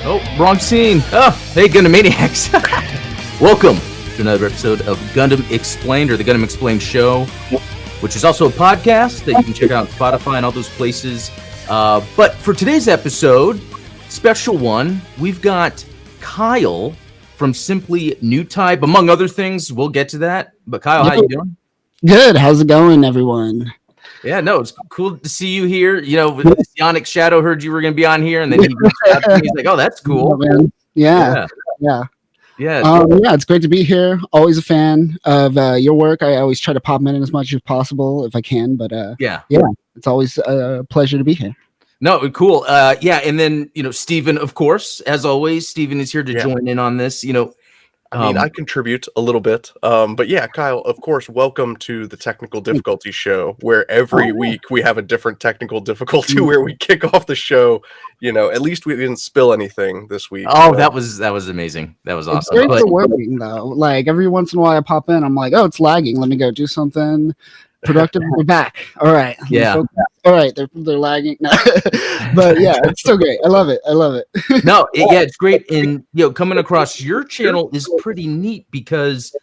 Oh, wrong scene. Oh, hey, Gundam Maniacs. Welcome to another episode of Gundam Explained, or the Gundam Explained Show, which is also a podcast that you can check out on Spotify and all those places. But for today's episode, special one, we've got Kyle from Simply Newtype, among other things. We'll get to that. But Kyle, how you doing? Good. How's it going, everyone? Yeah, no, it's cool to see you here. You know, Sonic Shadow heard you were going to be on here, and then he reached out to me. He's like, "Oh, that's cool." Man. Yeah. It's great to be here. Always a fan of your work. I always try to pop in as much as possible if I can. But it's always a pleasure to be here. No, cool. And then Steven, of course, as always, Steven is here to join in on this. I contribute a little bit. But yeah, Kyle, of course, welcome to the Technical Difficulty Show, where every week we have a different technical difficulty where we kick off the show. At least we didn't spill anything this week. Oh, that was amazing. That was awesome. It's great for working, though. Like, every once in a while I pop in, I'm like, oh, it's lagging. Let me go do something productive. We're back. All right. Yeah. All right. They're lagging. But yeah, it's so great. I love it. No, it's great. And coming across your channel is pretty neat because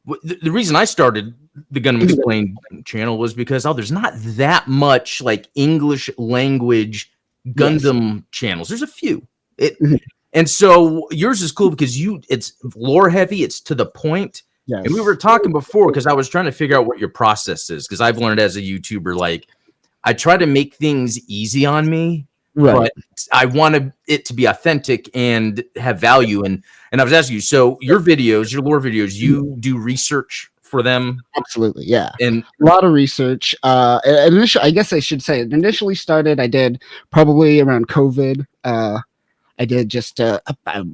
the reason I started the Gundam Explained channel was because there's not that much like English language Gundam channels. There's a few. And so yours is cool because it's lore heavy. It's to the point. Yes. And we were talking before because I was trying to figure out what your process is, because I've learned as a YouTuber, like, I try to make things easy on me, but I want it to be authentic and have value. And I was asking you, so your videos, your lore videos, you do research for them? Absolutely, yeah. And a lot of research. Initially, I guess I should say, it initially started, I did probably around COVID. I did just I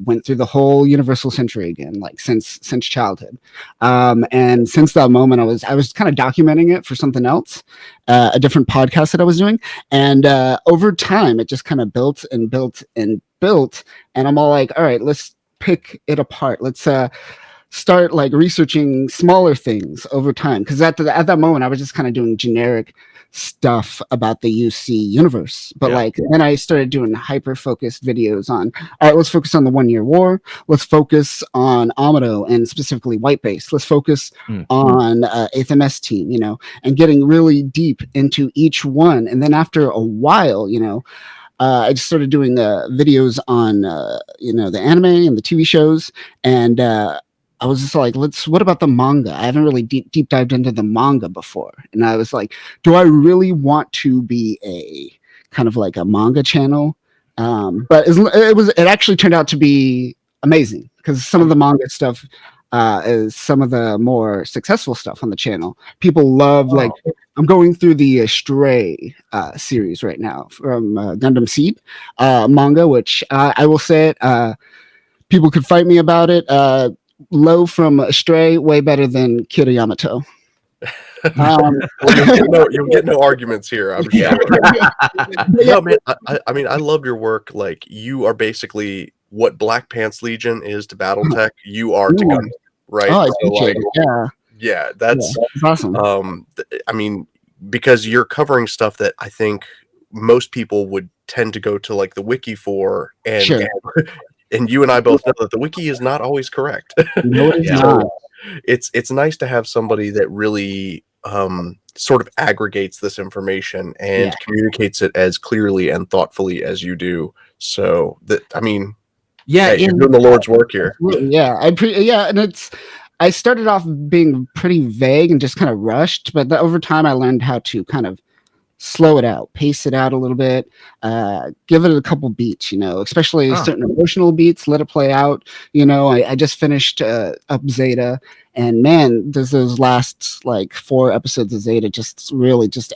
went through the whole Universal Century again, like since childhood, and since that moment I was kind of documenting it for something else, a different podcast that I was doing, and over time it just kind of built, and I'm all like, all right, let's pick it apart. Let's start like researching smaller things over time, because at that moment I was just kind of doing generic stuff about the UC universe, but then I started doing hyper focused videos on, all right, let's focus on the 1 Year War, let's focus on Amado and specifically White Base, let's focus on 8th MS team, and getting really deep into each one. And then after a while, I just started doing videos on the anime and the TV shows, and I was just like, what about the manga? I haven't really deep dived into the manga before. And I was like, do I really want to be a kind of like a manga channel? But it actually turned out to be amazing, because some of the manga stuff is some of the more successful stuff on the channel. People love, like, I'm going through the Stray series right now from Gundam Seed manga, which I will say it, people could fight me about it. Low from Stray, way better than Kid Yamato. You'll get no arguments here, I'm sure. No, man, I love your work. Like, you are basically what Black Pants Legion is to BattleTech. You are to Gundam, right? Oh, I appreciate it. Yeah, that's awesome. Because you're covering stuff that I think most people would tend to go to like the wiki for, and and you and I both know that the wiki is not always correct. No, it's not. It's nice to have somebody that really sort of aggregates this information and communicates it as clearly and thoughtfully as you do. So that, you're doing the Lord's work here. Yeah, and I started off being pretty vague and just kind of rushed, but over time I learned how to kind of slow it out, pace it out a little bit, give it a couple beats, especially certain emotional beats, let it play out. I just finished up Zeta, and man, there's those last like 4 episodes of Zeta, just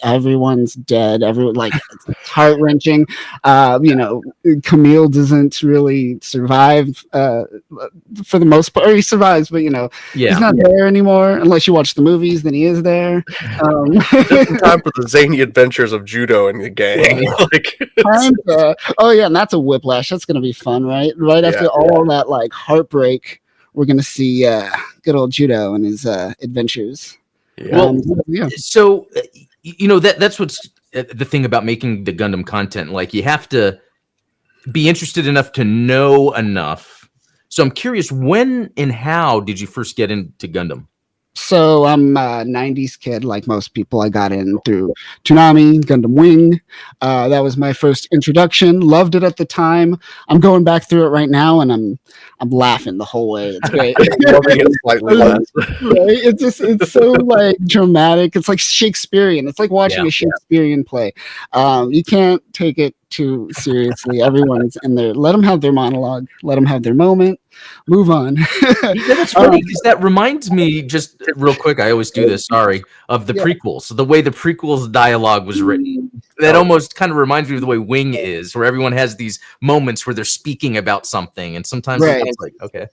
everyone's dead. Everyone, like, it's heart-wrenching. Camille doesn't really survive for the most part. He survives, but he's not there anymore. Unless you watch the movies, then he is there. Just in time for the zany adventures of Judo and the gang. And that's a whiplash. That's gonna be fun, right? After all that like heartbreak, we're gonna see good old Judo and his adventures. So that's what's the thing about making the Gundam content. Like, you have to be interested enough to know enough. So I'm curious, when and how did you first get into Gundam? So I'm a 90s kid, like most people. I got in through Toonami, Gundam Wing. That was my first introduction. Loved it at the time. I'm going back through it right now, and I'm laughing the whole way. It's great. Loving it slightly less. Right? It's so like dramatic. It's like Shakespearean. It's like watching a Shakespearean play. You can't take it too seriously. Everyone's in there. Let them have their monologue. Let them have their moment. Move on. That's funny because that reminds me, just real quick, I always do this, sorry, of the prequels. So the way the prequels dialogue was written, that almost kind of reminds me of the way Wing is, where everyone has these moments where they're speaking about something, and sometimes it's like, okay.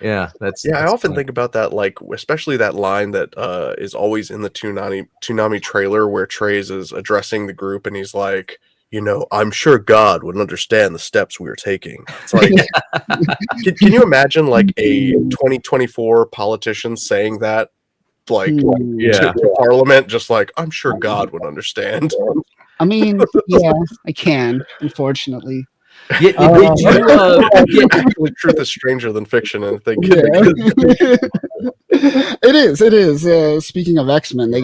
Yeah, that's I often think about that, like especially that line that is always in the Toonami trailer where Treize is addressing the group and he's like, I'm sure God would understand the steps we are taking. It's like, can you imagine like a 2024 politician saying that, like to Parliament, just like, I'm sure God would understand. I mean, yeah, I can, unfortunately. Truth is stranger than fiction, and I think it is. Speaking of XMen, they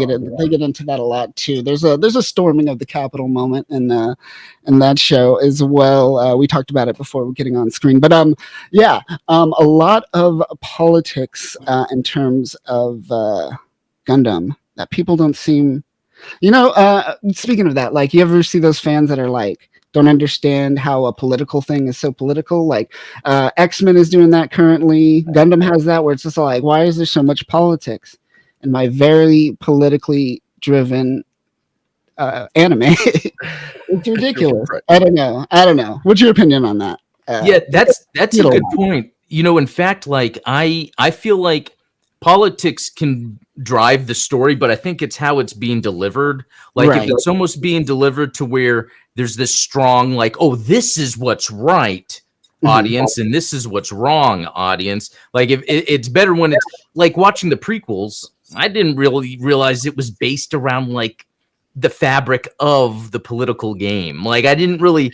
get into that a lot too. There's a storming of the Capitol moment in that show as well. We talked about it before getting on screen, but a lot of politics in terms of Gundam that people don't seem. Speaking of that, like, you ever see those fans that are like, don't understand how a political thing is so political? Like, XMen is doing that currently. Gundam has that, where it's just like, why is there so much politics in my very politically driven anime? It's ridiculous. Right. I don't know. What's your opinion on that? That's a good point. In fact, like, I feel like politics can drive the story, but I think it's how it's being delivered. Like, if it's almost being delivered to where there's this strong, like, oh, this is what's right, audience, and this is what's wrong, audience. Like, if it's better when it's like watching the prequels. I didn't really realize it was based around like the fabric of the political game. Like, I didn't really.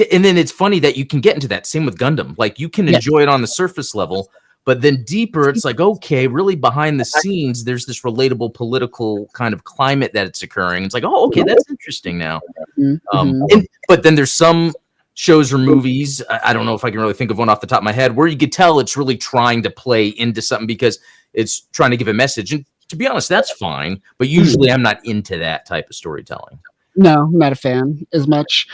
And then it's funny that you can get into that. Same with Gundam. Like, you can enjoy it on the surface level. But then deeper, it's like, okay, really behind the scenes, there's this relatable political kind of climate that it's occurring. It's like, oh, okay, that's interesting now. But then there's some shows or movies, I don't know if I can really think of one off the top of my head, where you could tell it's really trying to play into something because it's trying to give a message. And to be honest, that's fine. But usually I'm not into that type of storytelling. No, I'm not a fan as much.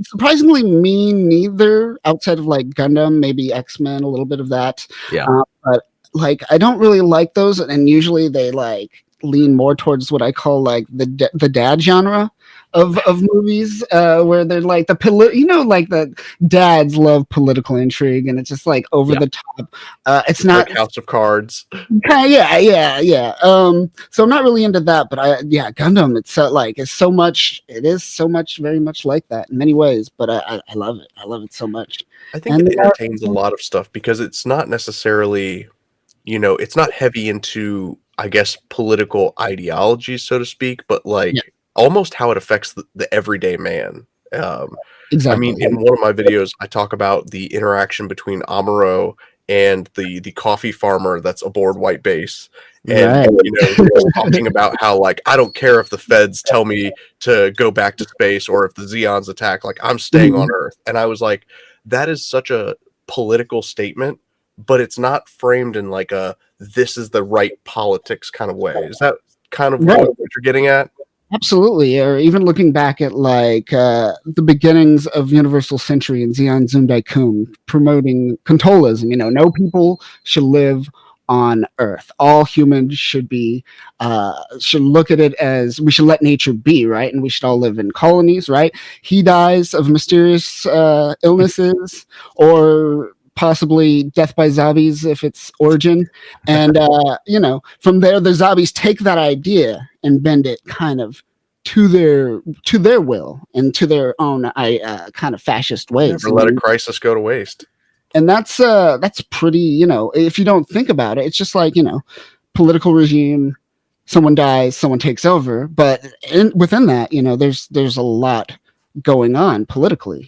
Surprisingly, me neither. Outside of like Gundam, maybe XMen, a little bit of that. But like, I don't really like those, and usually they like lean more towards what I call like the dad genre of movies, where they're like like the dads love political intrigue, and it's just like over the top. It's not like House of Cards. Yeah. So I'm not really into that, but Gundam. It's so much. It is so much, very much like that in many ways. But I love it. I love it so much. I think it entertains a lot of stuff because it's not necessarily, it's not heavy into, I guess, political ideology, so to speak, but like almost how it affects the everyday man. Exactly. I mean, in one of my videos, I talk about the interaction between Amuro and the coffee farmer that's aboard White Base. And, talking about how, like, I don't care if the feds tell me to go back to space or if the Zeons attack, like, I'm staying on Earth. And I was like, that is such a political statement, but it's not framed in like this is the right politics kind of way. Is that kind of what you're getting at? Absolutely. Or even looking back at like the beginnings of Universal Century and Zeon Zundaikun promoting contolism. No people should live on Earth. All humans should look at it as we should let nature be, right? And we should all live in colonies, right? He dies of mysterious illnesses or possibly death by zombies if it's origin. And, from there, the zombies take that idea and bend it kind of to their will and to their own kind of fascist ways. Never let a crisis go to waste. And that's pretty, if you don't think about it, it's just like, political regime, someone dies, someone takes over. But within that, there's a lot going on politically,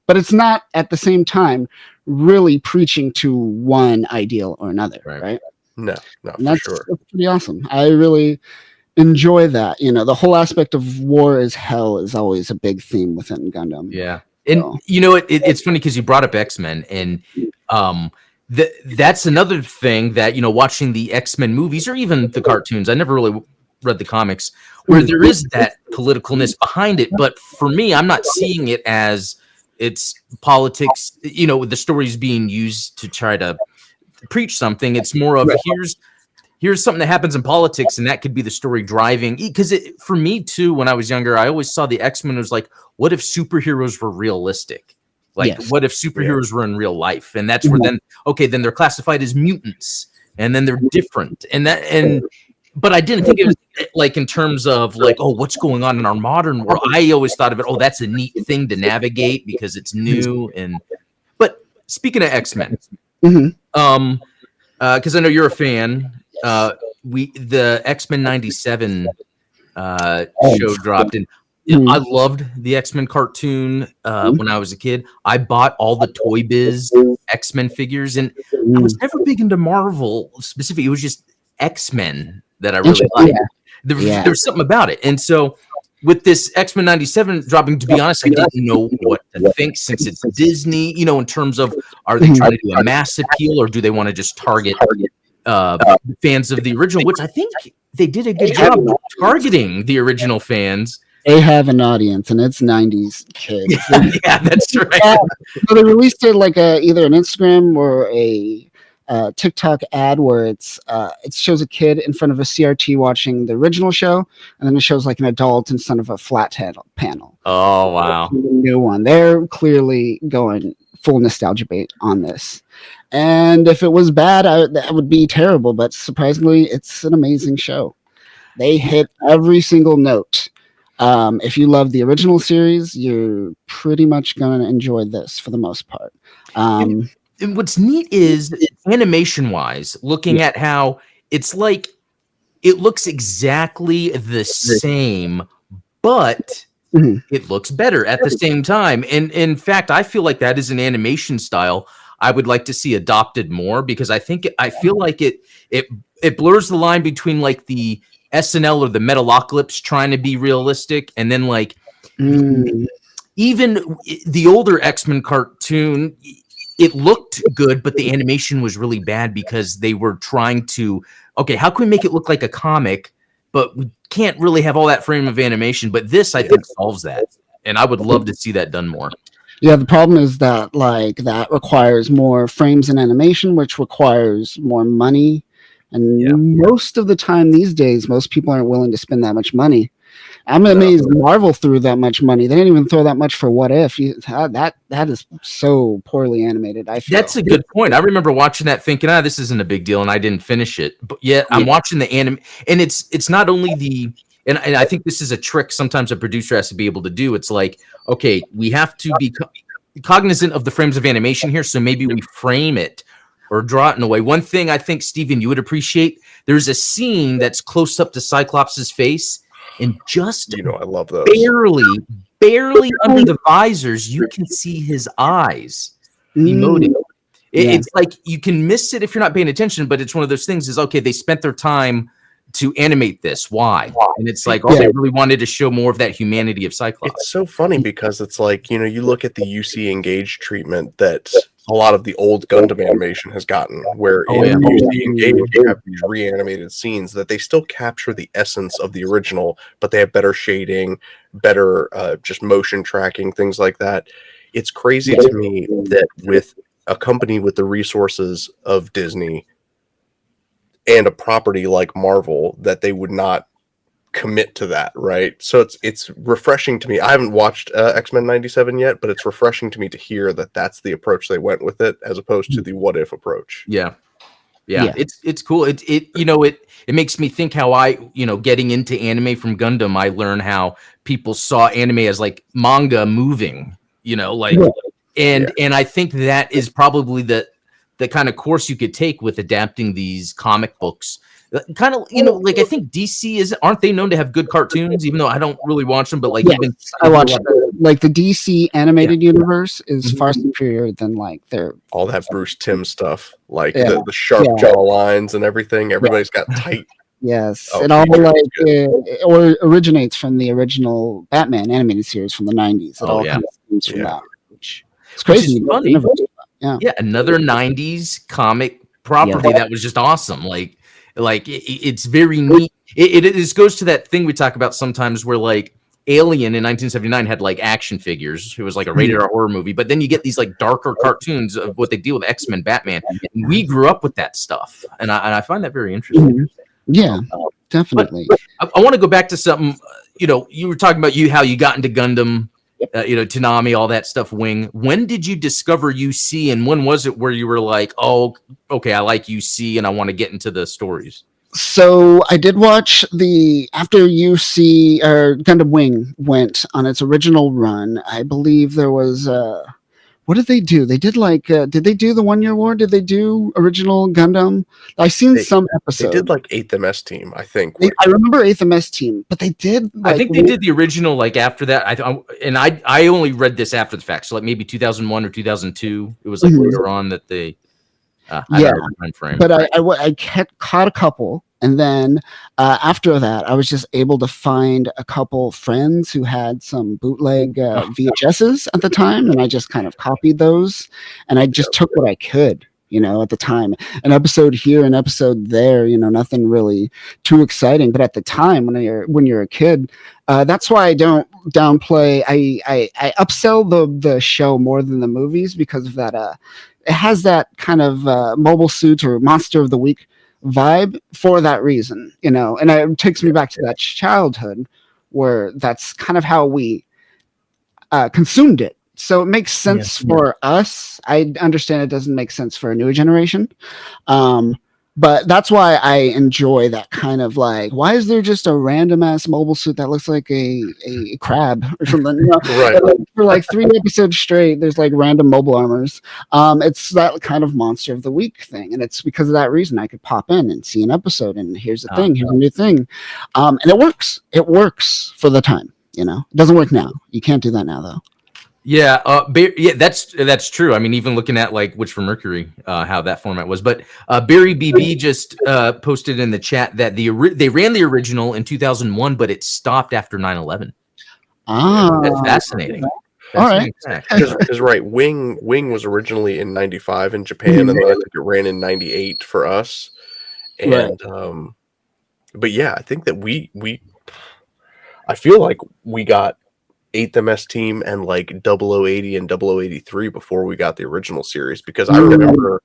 but it's not at the same time really preaching to one ideal or another, right? No, And for sure. that's pretty awesome. I really enjoy that. The whole aspect of war is hell is always a big theme within Gundam. Yeah. And it's funny because you brought up X-Men, and that's another thing that, watching the X-Men movies or even the cartoons, I never really read the comics, where there is that politicalness behind it. But for me, I'm not seeing it as it's politics, the stories being used to try to preach something. It's more of here's something that happens in politics, and that could be the story driving. Because for me too, when I was younger, I always saw the X-Men as like, what if superheroes were realistic? Like, what if superheroes were in real life? And that's where then they're classified as mutants, and then they're different. But I didn't think it was like in terms of like, oh, what's going on in our modern world? I always thought of it, oh, that's a neat thing to navigate because it's new. But speaking of X-Men, because I know you're a fan. The X-Men 97 show dropped, and I loved the X-Men cartoon when I was a kid. I bought all the Toy Biz X-Men figures, and I was never big into Marvel specifically. It was just X-Men that I really liked. There's something about it. And so with this X-Men 97 dropping, to be honest, I didn't know what to think, since it's Disney, in terms of, are they trying to do a mass appeal, or do they want to just target fans of the original, which I think they did a good job targeting the original fans. They have an audience, and it's 90s kids. Yeah, that's right. So they released it like either an Instagram or a TikTok ad where it shows a kid in front of a CRT watching the original show, and then it shows like an adult in front of a flat panel. Oh, wow. The new one. They're clearly going full nostalgia bait on this. And if it was bad, that would be terrible. But surprisingly, it's an amazing show. They hit every single note. If you love the original series, you're pretty much going to enjoy this for the most part. And what's neat is, animation-wise, looking at how it's like, it looks exactly the same, but it looks better at the same time. And in fact, I feel like that is an animation style I would like to see adopted more, because I feel like it blurs the line between like the SNL or the Metalocalypse trying to be realistic, and then like even the older X-Men cartoon, it looked good, but the animation was really bad because they were trying to, how can we make it look like a comic, but we can't really have all that frame of animation. But this, I think, solves that, and I would love to see that done more. Yeah, the problem is that that requires more frames in animation, which requires more money. And most of the time these days, most people aren't willing to spend that much money. I'm amazed Marvel threw that much money. They didn't even throw that much for What If. That is so poorly animated. I feel. That's a good point. I remember watching that thinking, this isn't a big deal, and I didn't finish it. But yet I'm watching the anime, and it's not only the. And I think this is a trick sometimes a producer has to be able to do. It's like, okay, we have to be cognizant of the frames of animation here, so maybe we frame it or draw it in a way. One thing I think, Steven, you would appreciate, there's a scene that's close up to Cyclops' face, and just I love those. barely under the visors, you can see his eyes emoting. It's like you can miss it if you're not paying attention, but it's one of those things is, okay, they spent their time to animate this. Why? And it's like, they really wanted to show more of that humanity of Cyclops. It's so funny because it's like, you look at the UC Engage treatment that a lot of the old Gundam animation has gotten, where in UC Engage you have these reanimated scenes that they still capture the essence of the original, but they have better shading, better just motion tracking, things like that. It's crazy to me that with a company with the resources of Disney and a property like Marvel, that they would not commit to that, right? So it's refreshing to me. I haven't watched X-Men 97 yet, but it's refreshing to me to hear that that's the approach they went with it, as opposed to the What If approach. Yeah. It's cool. It makes me think how I, getting into anime from Gundam, I learned how people saw anime as like manga moving, and I think that is probably the kind of course you could take with adapting these comic books. Kind of, like I think DC aren't they known to have good cartoons, even though I don't really watch them, but like even I watch like the DC animated universe is far superior than like their all that Bruce Timm stuff, like Yeah. the sharp Yeah. jaw lines and everything. Everybody's got tight. Yes, Oh, it all features or originates from the original Batman animated series from the 90s. It Oh, all yeah. kind of stems from Yeah. that. It's crazy. Which is funny. Yeah. Yeah, another 90s comic property that was just awesome. Like it's very neat. It just goes to that thing we talk about sometimes where like Alien in 1979 had like action figures. It was like a rated R horror movie, but then you get these like darker cartoons of what they deal with X-Men, Batman. And we grew up with that stuff, and I find that very interesting. Yeah, definitely. I want to go back to something. You were talking about how you got into Gundam, Toonami, all that stuff. Wing. When did you discover UC, and when was it where you were like, oh, okay, I like UC, and I want to get into the stories? So I did watch after UC or Gundam Wing went on its original run. I believe there was what did they do? They did like did they do the 1 year war? Did they do original Gundam? I've seen some episodes. They did like 8th MS team, I think. I remember 8th MS team, but they did. I think they did the original like after that. I only read this after the fact, so like maybe 2001 or 2002. It was like later on that they. I don't know the time frame. But I caught a couple, and then after that, I was just able to find a couple friends who had some bootleg VHSs at the time, and I just kind of copied those, and I just took what I could, at the time. An episode here, an episode there, nothing really too exciting. But at the time, when you're a kid, that's why I don't downplay. I upsell the show more than the movies because of that. It has that kind of mobile suit or monster of the week vibe for that reason, and it takes me back to that childhood where that's kind of how we consumed it. So it makes sense for us. I understand it doesn't make sense for a newer generation. But that's why I enjoy that kind of like, why is there just a random ass mobile suit that looks like a crab or something? Right. For like 3 episodes straight, there's like random mobile armors. It's that kind of monster of the week thing. And it's because of that reason I could pop in and see an episode and here's the thing, here's a new thing. And it works. It works for the time, It doesn't work now. You can't do that now though. Yeah, that's true. I mean, even looking at like Witch for Mercury, how that format was. But Barry BB just posted in the chat that they ran the original in 2001, but it stopped after 9/11. That's fascinating. All right, because right, Wing was originally in 95 in Japan, and then I think it ran in 98 for us. And but yeah, I think that I feel like we got 8th MS team and like 0080 and 0083 before we got the original series, because I remember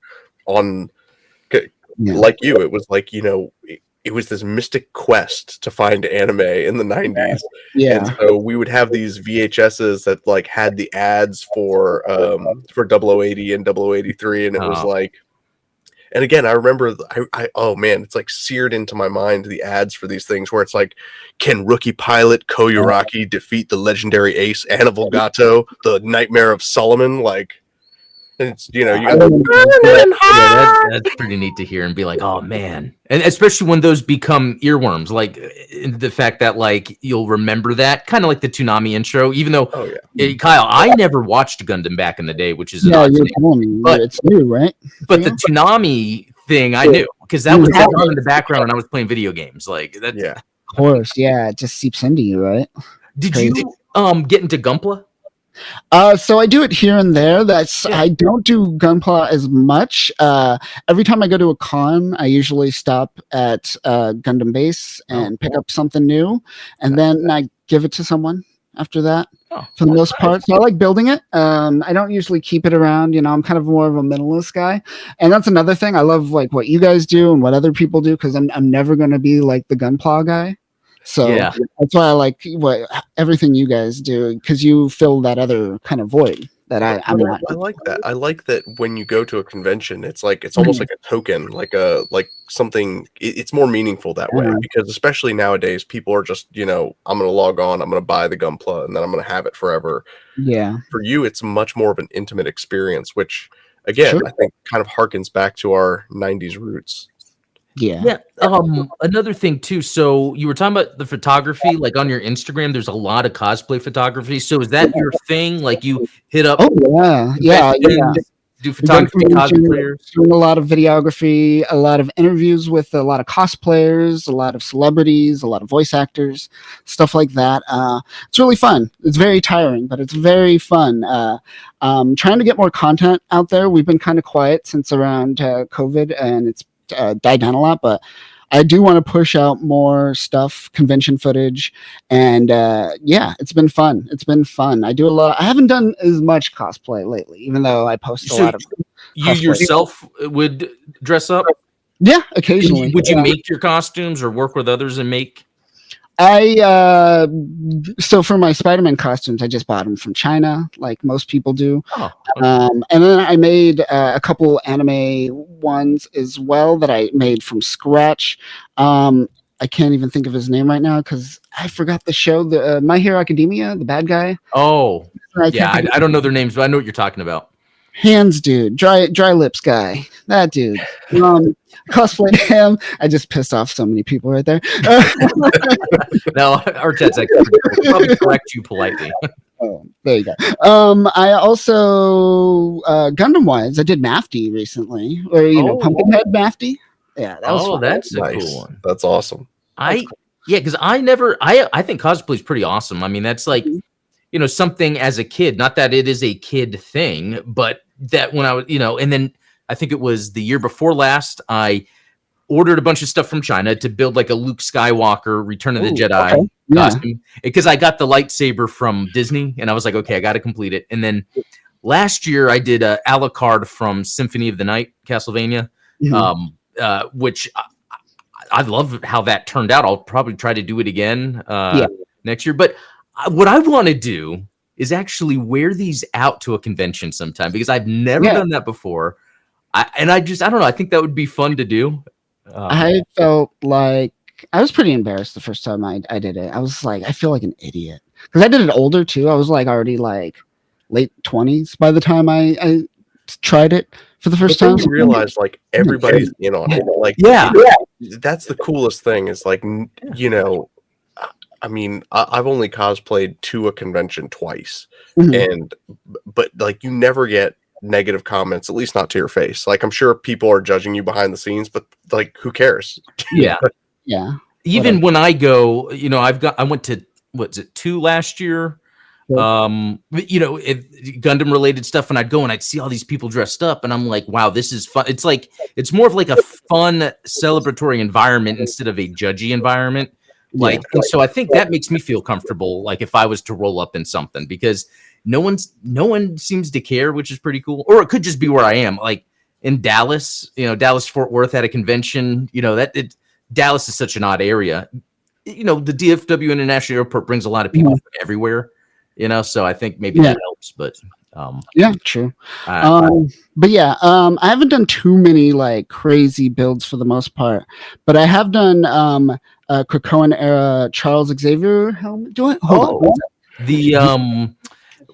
like you, it was like, it was this mystic quest to find anime in the 90s. Yeah. And so we would have these VHSs that like had the ads for 0080 and 0083, and it was like, and again, I remember, oh man, it's like seared into my mind, the ads for these things where it's like, can rookie pilot Koyuraki defeat the legendary ace Hannibal Gato, the nightmare of Solomon? Like, and it's, you got that's pretty neat to hear and be like, oh man. And especially when those become earworms, like the fact that like you'll remember that, kind of like the Toonami intro, even though Kyle, I never watched Gundam back in the day, which is you're telling me, but it's new, right? But the Toonami thing I knew, because that was on in the background when I was playing video games. Like that, of course, it just seeps into you, right? Did you get into Gunpla? So I do it here and there. I don't do Gunpla as much. Every time I go to a con, I usually stop at Gundam base and pick up something new, and then I give it to someone after that. For the most part, so I like building it. I don't usually keep it around. I'm kind of more of a minimalist guy, and that's another thing. I love like what you guys do and what other people do, because I'm never going to be like the Gunpla guy. So that's why I like everything you guys do, because you fill that other kind of void that I'm not. I like that. I like that when you go to a convention, it's like it's almost like a token, like something. It's more meaningful that way, because especially nowadays, people are just I'm going to log on, I'm going to buy the Gunpla, and then I'm going to have it forever. Yeah. For you, it's much more of an intimate experience, which again I think kind of harkens back to our '90s roots. Yeah. Another thing too. So you were talking about the photography, like on your Instagram, there's a lot of cosplay photography. So is that your thing? Like you hit up Yeah. conventions, do We go to photography, conventions, cosplayers? doing a lot of videography, a lot of interviews with a lot of cosplayers, a lot of celebrities, a lot of voice actors, stuff like that. It's really fun. It's very tiring, but it's very fun. Trying to get more content out there. We've been kind of quiet since around COVID, and it's died down a lot, but I do want to push out more stuff, convention footage, and it's been fun. It's been fun. I do a lot. I haven't done as much cosplay lately, even though I post a lot of. You cosplay. yourself would dress up? Yeah, occasionally. Would you make your costumes or work with others and make? So for my Spider-Man costumes, I just bought them from China, like most people do. Oh, and then I made a couple anime ones as well that I made from scratch. I can't even think of his name right now because I forgot the show, the My Hero Academia, the bad guy. Oh, I don't know their names, but I know what you're talking about. Hands dude, dry lips guy, that dude. Cosplayed him. I just pissed off so many people right there. No, Artette's probably correct you politely. Oh, there you go. I also Gundam Vhs. I did Mafty recently, or Pumpkinhead Mafty. Yeah, that was fun. That's a Nice. cool one. That's awesome. Because I think cosplay is pretty awesome. I mean, that's like something as a kid. Not that it is a kid thing, but that when I was and then I think it was the year before last, I ordered a bunch of stuff from China to build like a Luke Skywalker Return of the Jedi costume because I got the lightsaber from Disney and I was like, okay, I got to complete it. And then last year I did a la carte from Symphony of the Night, Castlevania, which I love how that turned out. I'll probably try to do it again next year. But what I want to do is actually wear these out to a convention sometime because I've never done that before. I don't know. I think that would be fun to do. I felt like I was pretty embarrassed the first time I did it. I was like, I feel like an idiot because I did it older too. I was like already like late 20s by the time I tried it for the first time. You realize like everybody's in on it. Like that's the coolest thing. Is like I mean, I've only cosplayed to a convention twice, but like you never get negative comments, at least not to your face. Like I'm sure people are judging you behind the scenes, but like who cares? Yeah. Even when I go, I went to what's it 2 last year. Gundam related stuff, and I'd go and I'd see all these people dressed up, and I'm like, wow, this is fun. It's like it's more of like a fun celebratory environment instead of a judgy environment. And so I think that makes me feel comfortable. Like if I was to roll up in something, because no one seems to care, which is pretty cool. Or it could just be where I am, like in Dallas. Dallas Fort Worth at a convention. Dallas is such an odd area. The DFW International Airport brings a lot of people from everywhere. So I think maybe that helps. But true. But I haven't done too many like crazy builds for the most part, but I have done Krakoan era Charles Xavier helmet. Hold on.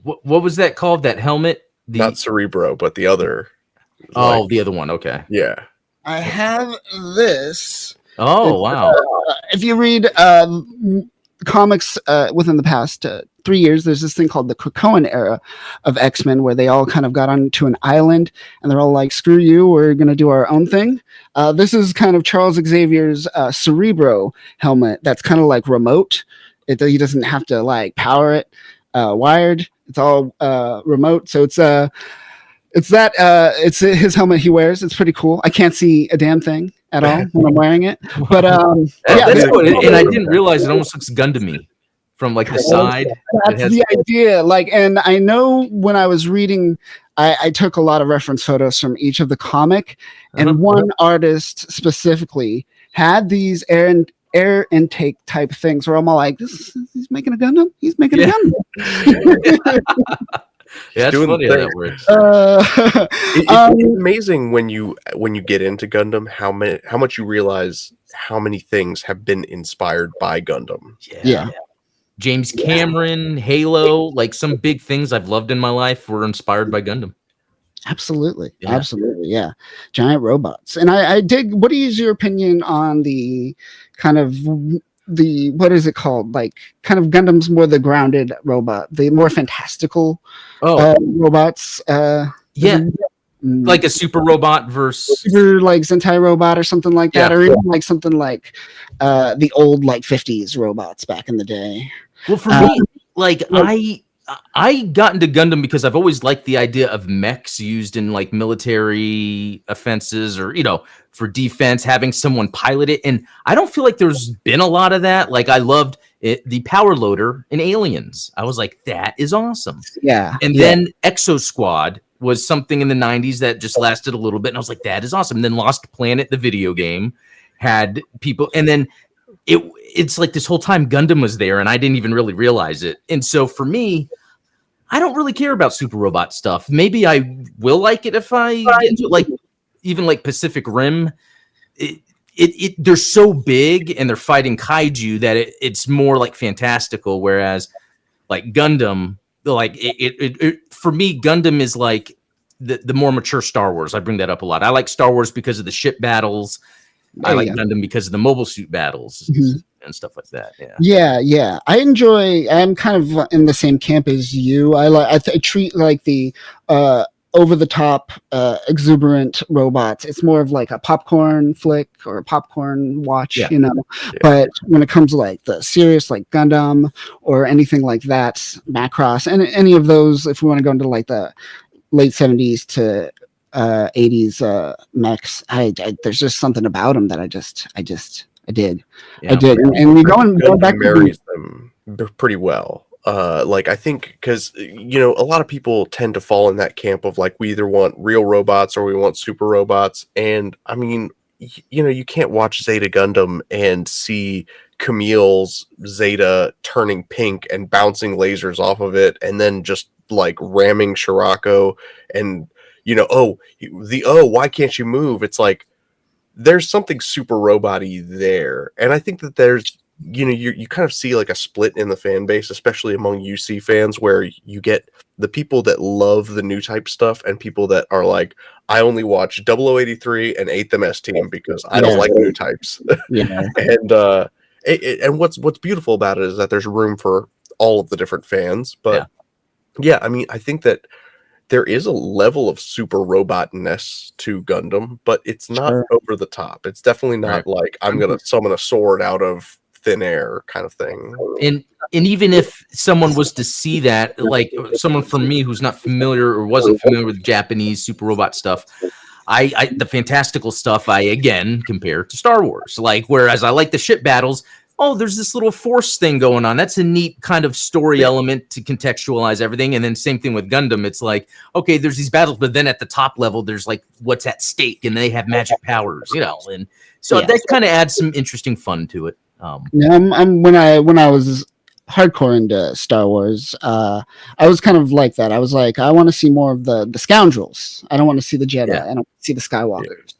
What was that called? That helmet? Not Cerebro, but the other. The other one. Okay. Yeah. I have this. Oh, wow. If you read comics within the past 3 years, there's this thing called the Krakoan era of X-Men where they all kind of got onto an island and they're all like, screw you, we're going to do our own thing. This is kind of Charles Xavier's Cerebro helmet that's kind of like remote. He doesn't have to like power it wired. It's all remote. So it's his helmet he wears. It's pretty cool. I can't see a damn thing at all when I'm wearing it. But that's cool. And I didn't realize it almost looks Gundam-y from like the side. That's the idea. Like, and I know when I was reading, I took a lot of reference photos from each of the comic, and one artist specifically had these air intake type things where I'm all like, he's making a Gundam. He's making a Gundam. Yeah, it's funny how that works. It's amazing when you get into Gundam how much you realize how many things have been inspired by Gundam. Yeah. James Cameron, Halo, like some big things I've loved in my life were inspired by Gundam. Absolutely. Yeah. Absolutely. Yeah. Giant robots. And I dig, what is your opinion on the kind of what is it called? Like kind of Gundam's more the grounded robot, the more fantastical robots. Yeah. Like a super robot versus super like Sentai robot or something like that, or even like something like the old like 50s robots back in the day. Well, for me, like I got into Gundam because I've always liked the idea of mechs used in like military offenses or, for defense, having someone pilot it. And I don't feel like there's been a lot of that. Like I loved it, the power loader in Aliens. I was like, that is awesome. Yeah. And then Exo Squad was something in the 90s that just lasted a little bit. And I was like, that is awesome. And then Lost Planet, the video game, had people. And then it's like this whole time Gundam was there and I didn't even really realize it. And so for me, I don't really care about super robot stuff. Maybe I will like it if I get into it. Like even like Pacific Rim, they're so big and they're fighting kaiju that it's more like fantastical. Whereas like Gundam, like for me, Gundam is like the more mature Star Wars. I bring that up a lot. I like Star Wars because of the ship battles. I like Gundam because of the mobile suit battles and stuff like that. Yeah. I'm kind of in the same camp as you. I treat like the over the top exuberant robots. It's more of like a popcorn flick or a popcorn watch, But when it comes to like the serious like Gundam or anything like that, Macross, and any of those, if we want to go into like the late 70s to 80s mechs, there's just something about them that I did. I did. And we going back marries them pretty well. Like I think because a lot of people tend to fall in that camp of like we either want real robots or we want super robots, and I mean you can't watch Zeta Gundam and see Camille's Zeta turning pink and bouncing lasers off of it and then just like ramming Shirako and why can't you move? It's like there's something super robot-y there, and I think that there's you kind of see like a split in the fan base, especially among UC fans, where you get the people that love the Newtype stuff and people that are like, I only watch 0083 and 8th MS Team because I don't like Newtypes. And what's beautiful about it is that there's room for all of the different fans. But I mean, I think that there is a level of super robot-ness to Gundam, but it's not over the top. It's definitely not like I'm gonna summon a sword out of thin air kind of thing. And even if someone was to see that, like someone from me who's not familiar or wasn't familiar with Japanese super robot stuff, I the fantastical stuff I again compare to Star Wars. Like whereas I like the ship battles, there's this little force thing going on. That's a neat kind of story element to contextualize everything. And then same thing with Gundam. It's like, okay, there's these battles, but then at the top level, there's like what's at stake, and they have magic powers, and so that kind of adds some interesting fun to it. When I was hardcore into Star Wars, I was kind of like that. I was like, I want to see more of the scoundrels. I don't want to see the Jedi. I don't want to see the Skywalkers.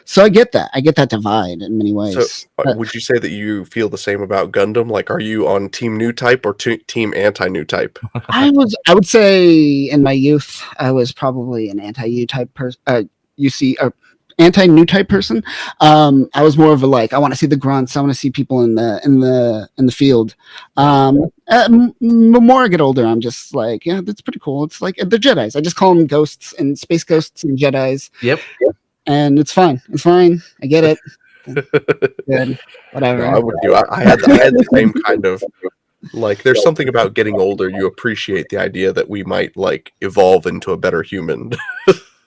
So I get that divide in many ways. So would you say that you feel the same about Gundam? Like, are you on Team Newtype or Team Anti-Newtype? I would say in my youth, I was probably an anti-Newtype person. Anti-Newtype person. I was more of a like, I want to see the grunts. I want to see people in the field. The more I get older, I'm just like, yeah, that's pretty cool. It's like the Jedis. I just call them ghosts and space ghosts and Jedis. Yep. And it's fine. It's fine. I get it. Good. Whatever. No, I had the same kind of like. There's something about getting older. You appreciate the idea that we might like evolve into a better human.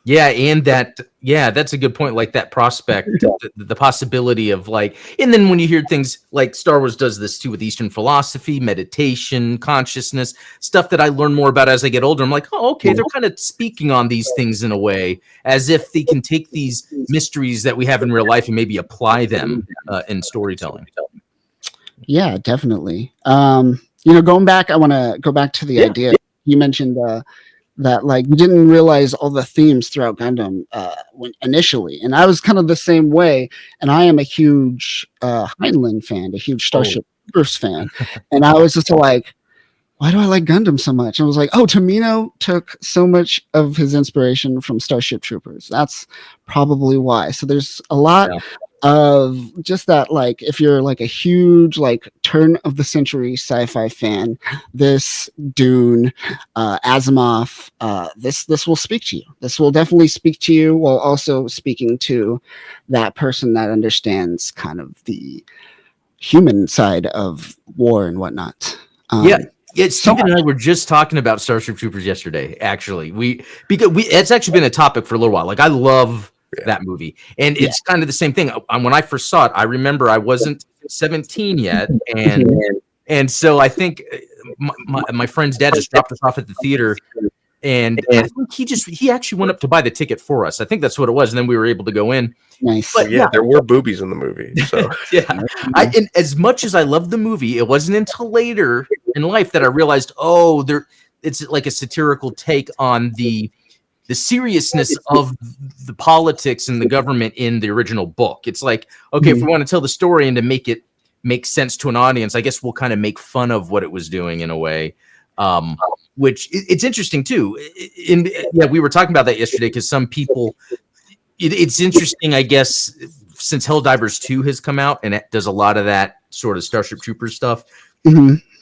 And that's a good point. Like that prospect, the possibility of like, and then when you hear things like Star Wars does this too with Eastern philosophy, meditation, consciousness, stuff that I learn more about as I get older. I'm like, oh, okay, they're kind of speaking on these things in a way as if they can take these mysteries that we have in real life and maybe apply them in storytelling. Yeah, definitely. Going back, I want to go back to the idea you mentioned. That like you didn't realize all the themes throughout Gundam initially, and I was kind of the same way. And I am a huge Heinlein fan, a huge Starship Troopers fan, and I was just like, why do I like Gundam so much? And I was like, oh, Tomino took so much of his inspiration from Starship Troopers. That's probably why. So there's a lot of just that, like, if you're like a huge like turn of the century sci-fi fan, this Dune, Asimov, this will speak to you. This will definitely speak to you, while also speaking to that person that understands kind of the human side of war and whatnot. Yeah, Stephen and I were just talking about Starship Troopers yesterday. Actually, because it's actually been a topic for a little while. Like, I love that movie, and it's kind of the same thing. When I first saw it, I remember I wasn't 17 yet, and so I think my friend's dad just dropped us off at the theater, and I think he actually went up to buy the ticket for us. I think that's what it was, and then we were able to go in. Nice. But there were boobies in the movie. So and as much as I loved the movie, it wasn't until later in life that I realized, it's like a satirical take on the seriousness of the politics and the government in the original book. It's like, okay, if we want to tell the story and to make it make sense to an audience, I guess we'll kind of make fun of what it was doing in a way. Which it's interesting too. We were talking about that yesterday, because some people, it's interesting, I guess, since Helldivers 2 has come out and it does a lot of that sort of Starship Troopers stuff.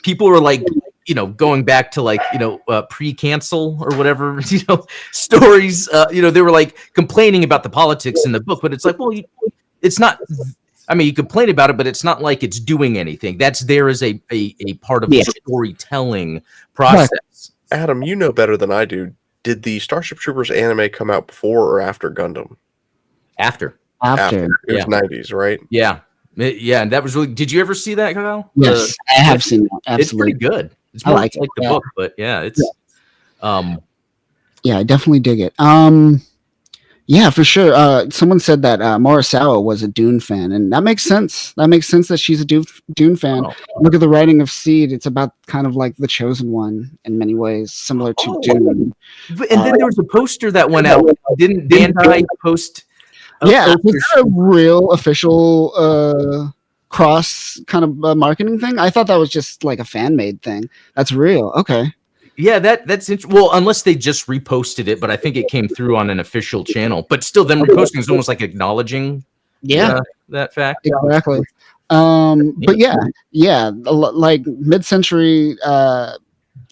People are like, going back to like, pre-cancel or whatever, stories, they were like complaining about the politics in the book, but it's like, well, it's not, I mean, you complain about it, but it's not like it's doing anything. That's there as a part of the storytelling process. Adam, you know better than I do. Did the Starship Troopers anime come out before or after Gundam? After. It was 90s, right? Yeah. And that was really. Did you ever see that, Kyle? Yes, I have seen that. Absolutely. It's pretty good. It's more like the book, but it's. I definitely dig it. Yeah, for sure. Someone said that Morisawa was a Dune fan, and that makes sense. That makes sense that she's a Dune fan. Look at the writing of Seed; it's about kind of like the Chosen One in many ways, similar to Dune. And then there was a poster that went out. Didn't Bandai post? Was that a real official cross kind of marketing thing? I thought that was just like a fan made thing. That's real. Okay. Yeah, that's interesting. Well, unless they just reposted it, but I think it came through on an official channel. But still, them reposting is almost like acknowledging that fact. Exactly. But like mid-century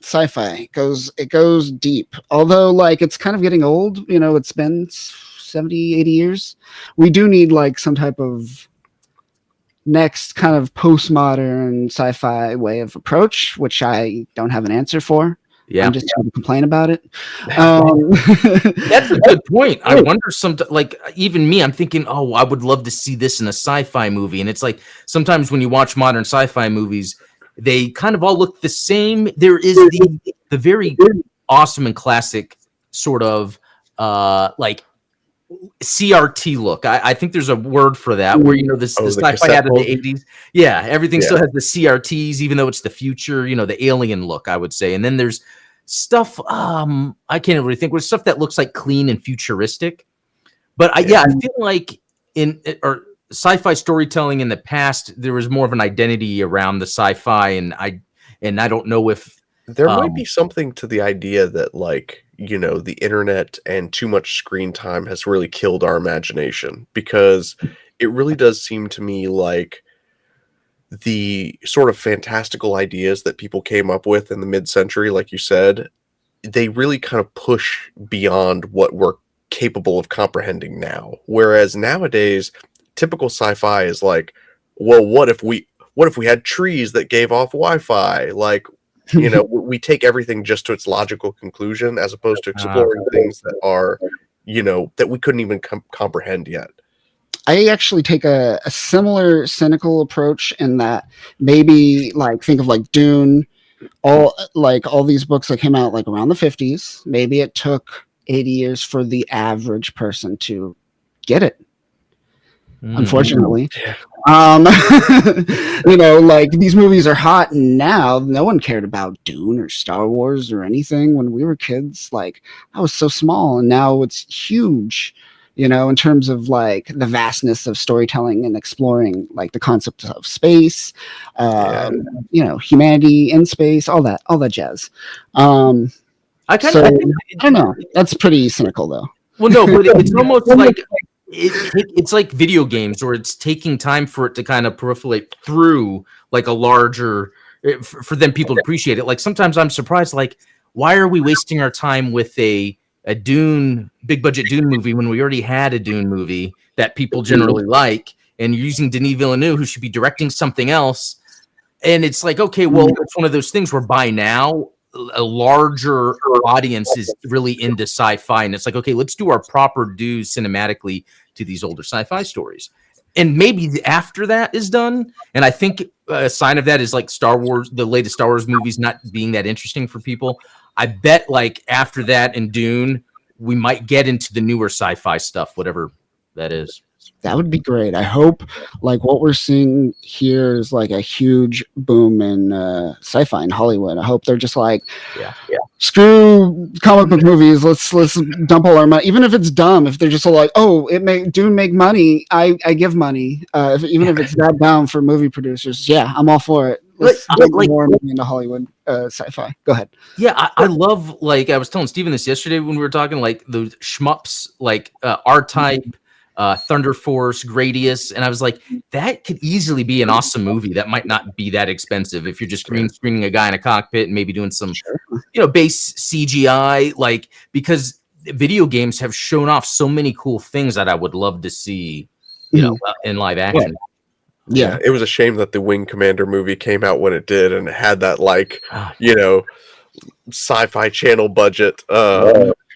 sci-fi goes deep. Although like it's kind of getting old, it's been 70, 80 years. We do need like some type of next kind of postmodern sci-fi way of approach, which I don't have an answer for. I'm just trying to complain about it. That's a good point. I wonder like even me, I'm thinking, I would love to see this in a sci-fi movie. And it's like sometimes when you watch modern sci-fi movies, they kind of all look the same. There is the very awesome and classic sort of like CRT look. I think there's a word for that where the sci-fi out of the 80s. Yeah, everything still has the CRTs, even though it's the future, the alien look, I would say. And then there's stuff I can't really think. There's stuff that looks like clean and futuristic. But I feel like in sci-fi storytelling in the past, there was more of an identity around the sci-fi, and I don't know if there might be something to the idea that like the internet and too much screen time has really killed our imagination, because it really does seem to me like the sort of fantastical ideas that people came up with in the mid-century, like you said, they really kind of push beyond what we're capable of comprehending now. Whereas nowadays, typical sci-fi is like, well, what if we had trees that gave off Wi-Fi? Like, we take everything just to its logical conclusion, as opposed to exploring things that are, that we couldn't even comprehend yet. I actually take a similar cynical approach in that maybe like think of like Dune, all these books that came out like around the 50s. Maybe it took 80 years for the average person to get it. Unfortunately, like these movies are hot now. No one cared about Dune or Star Wars or anything when we were kids. Like I was so small, and now it's huge. in terms of like the vastness of storytelling and exploring like the concept of space, humanity in space, all that jazz. I don't know. That's pretty cynical though. Well, no, but it's almost like it's like video games, where it's taking time for it to kind of proliferate through like a larger, for them people to appreciate it. Like sometimes I'm surprised, like, why are we wasting our time with a Dune, big budget Dune movie when we already had a Dune movie that people generally like, and you're using Denis Villeneuve, who should be directing something else. And it's like, okay, well, it's one of those things where by now a larger audience is really into sci-fi, and it's like, okay, let's do our proper dues cinematically to these older sci-fi stories. And maybe after that is done, and I think a sign of that is like Star Wars, the latest Star Wars movies not being that interesting for people. I bet like after that and Dune, we might get into the newer sci-fi stuff, whatever that is. That would be great. I hope like what we're seeing here is like a huge boom in sci-fi in Hollywood. I hope they're just like, screw comic book movies. Let's dump all our money, even if it's dumb. If they're just like, oh, Dune make money, I give money. If it's that down for movie producers, yeah, I'm all for it. Let's get more money into Hollywood sci-fi. Go ahead. Yeah, I love, like I was telling Steven this yesterday when we were talking, like those shmups, like R-Type. Thunder Force, Gradius, and I was like, that could easily be an awesome movie that might not be that expensive if you're just green screening a guy in a cockpit and maybe doing some, base CGI, like, because video games have shown off so many cool things that I would love to see, in live action. Yeah, it was a shame that the Wing Commander movie came out when it did, and it had that Sci-Fi Channel budget.